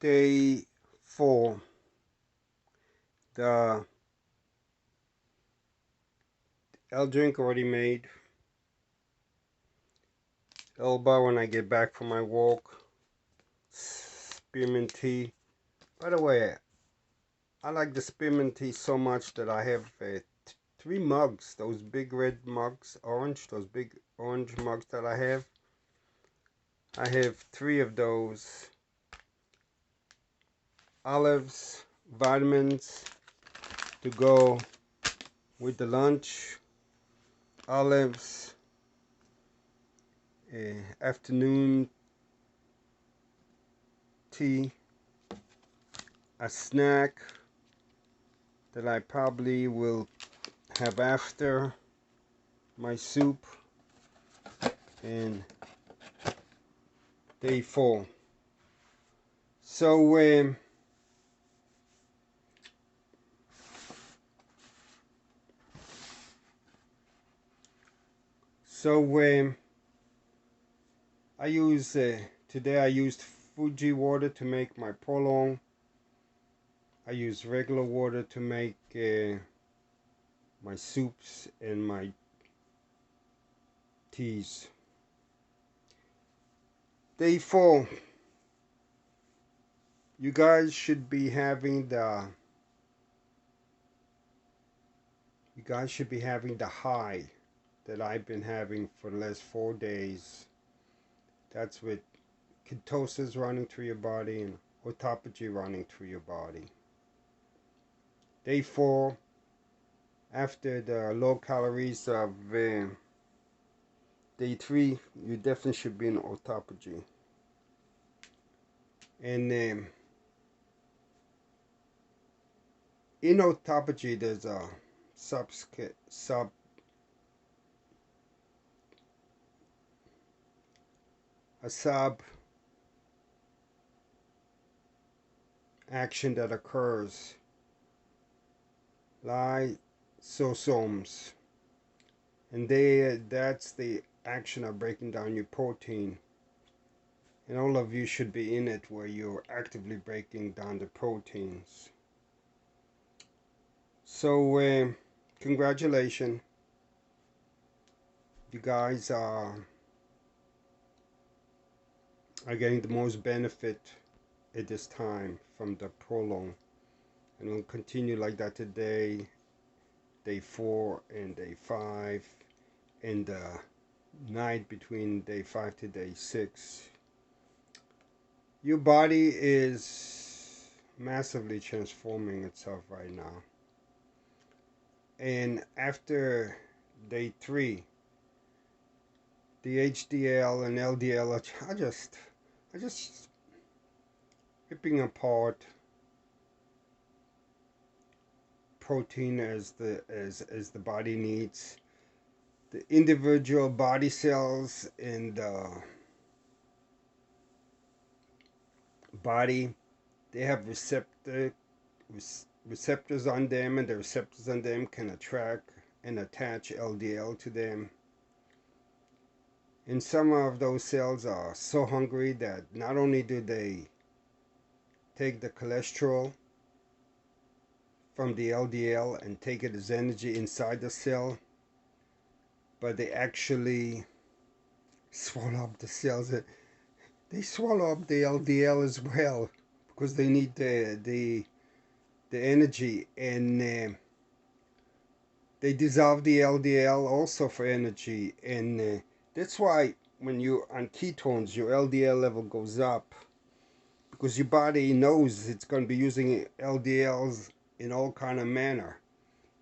Day 4. The L drink already made. Elba when I get back from my walk. Spearmint tea. By the way, I like the spearmint tea so much that I have 3 mugs. Those big red mugs, orange. Those big orange mugs that I have. I have 3 of those. Olives, vitamins to go with the lunch. Olives, afternoon tea, a snack that I probably will have after my soup, and day 4. So I use today I used Fuji water to make my ProLon. I use regular water to make my soups and my teas. Day 4. You guys should be having the high that I've been having for the last 4 days. That's with ketosis running through your body and autophagy running through your body. Day 4, after the low calories of day 3, you definitely should be in autophagy. And in autophagy, there's a sub action that occurs. Lysosomes, and that's the action of breaking down your protein, and all of you should be in it where you're actively breaking down the proteins. So congratulations, you guys are getting the most benefit at this time from the ProLon, and we'll continue like that today, day 4 and day 5, and the night between day 5 to day 6. Your body is massively transforming itself right now, and after day 3, the HDL and LDL are just ripping apart protein as the body needs. The individual body cells in the body, they have receptors on them, and the receptors on them can attract and attach LDL to them. And some of those cells are so hungry that not only do they take the cholesterol from the LDL and take it as energy inside the cell, but they actually swallow up the cells. They swallow up the LDL as well because they need the energy, and they dissolve the LDL also for energy, and that's why when you're on ketones, your LDL level goes up, because your body knows it's going to be using LDLs in all kind of manner.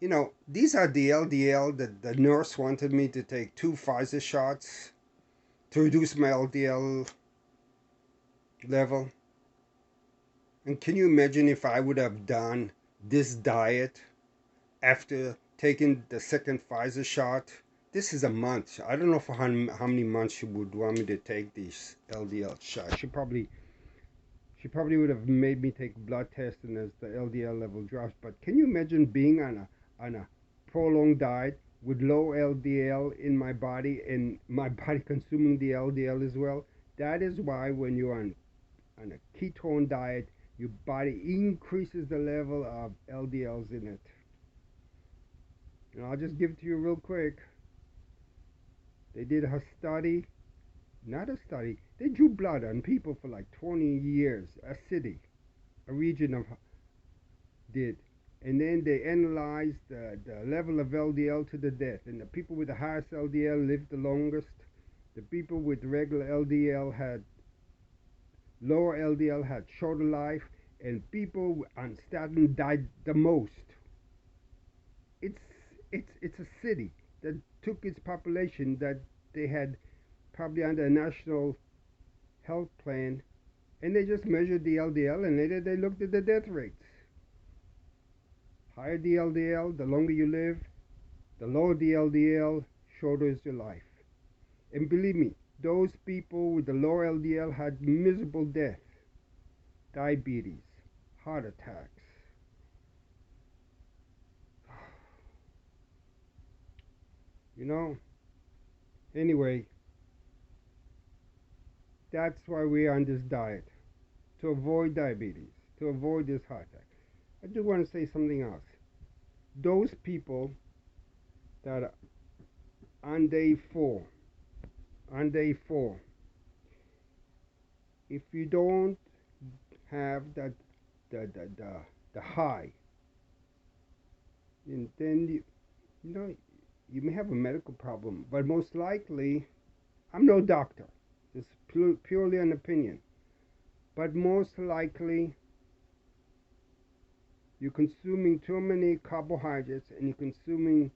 You know, these are the LDL that the nurse wanted me to take 2 Pfizer shots to reduce my LDL level. And can you imagine if I would have done this diet after taking the second Pfizer shot? This is a month. I don't know for how many months you would want me to take these LDL shots. She probably would have made me take blood tests, and as the LDL level drops. But can you imagine being on a prolonged diet with low LDL in my body, and my body consuming the LDL as well? That is why when you're on on a ketone diet, your body increases the level of LDLs in it. And I'll just give it to you real quick. They did a study, not a study, they drew blood on people for like 20 years, a city, a region of did. And then they analyzed the level of LDL to the death. And the people with the highest LDL lived the longest. The people with regular LDL had lower LDL had shorter life, and people on statin died the most. It's it's a city that took its population that they had probably under a national health plan, and they just measured the LDL, and later they looked at the death rates. Higher the LDL, the longer you live. The lower the LDL, shorter is your life. And believe me, those people with the lower LDL had miserable death, diabetes, heart attacks. You know, anyway, that's why we're on this diet, to avoid diabetes, to avoid this heart attack. I do want to say something else. Those people that are on day four, if you don't have the high, and then you know you may have a medical problem, but most likely, I'm no doctor. It's purely an opinion. But most likely, you're consuming too many carbohydrates and you're consuming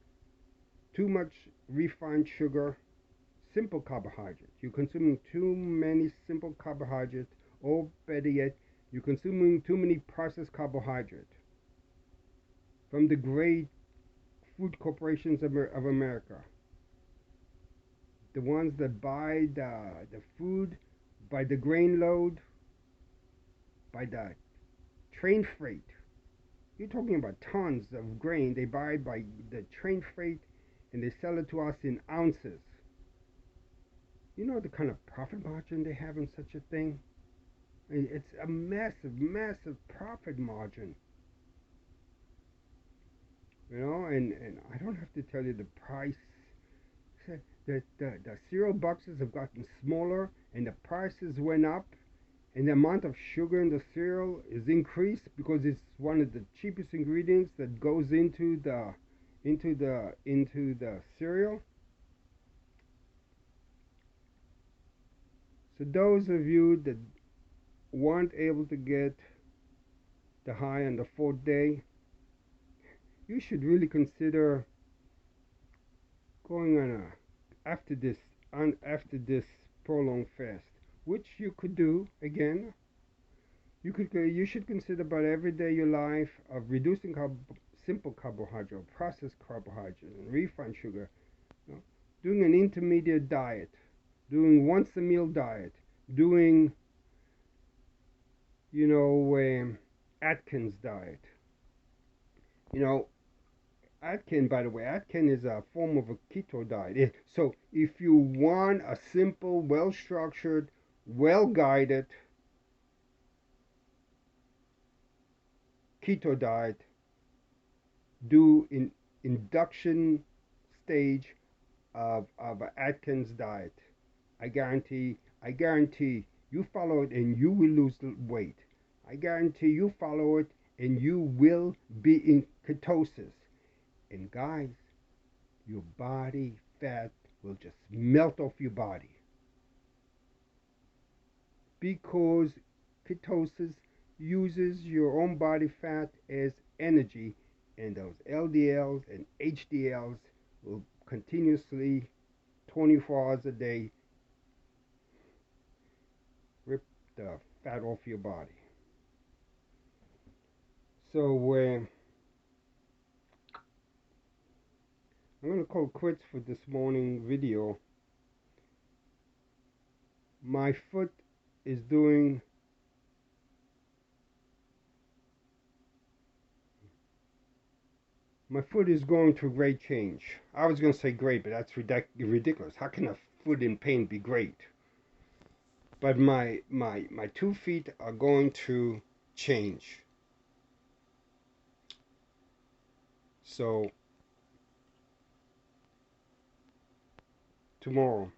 too much refined sugar, simple carbohydrates. You're consuming too many simple carbohydrates, or better yet, you're consuming too many processed carbohydrates from the great food corporations of America. The ones that buy the food by the grain load, by the train freight. You're talking about tons of grain they buy by the train freight, and they sell it to us in ounces. You know the kind of profit margin they have in such a thing? I mean, it's a massive, massive profit margin. You know, and I don't have to tell you the price. The cereal boxes have gotten smaller, and the prices went up, and the amount of sugar in the cereal is increased because it's one of the cheapest ingredients that goes into the cereal. So those of you that weren't able to get the high on the fourth day, you should really consider going on after this prolonged fast, which you could do again. You should consider about every day of your life of reducing simple carbohydrate, processed carbohydrate, and refined sugar. You know, doing an intermediate diet, doing once a meal diet, doing Atkins diet. You know, by the way, Atkins is a form of a keto diet. So if you want a simple, well-structured, well-guided keto diet, do in induction stage of Atkins diet. I guarantee you follow it and you will lose the weight. I guarantee you follow it and you will be in ketosis. And guys, your body fat will just melt off your body. Because ketosis uses your own body fat as energy, and those LDLs and HDLs will continuously, 24 hours a day, rip the fat off your body. So I'm going to call quits for this morning video. My foot is doing going through great change. I was going to say great, but that's ridiculous. How can a foot in pain be great? But my 2 feet are going to change. So tomorrow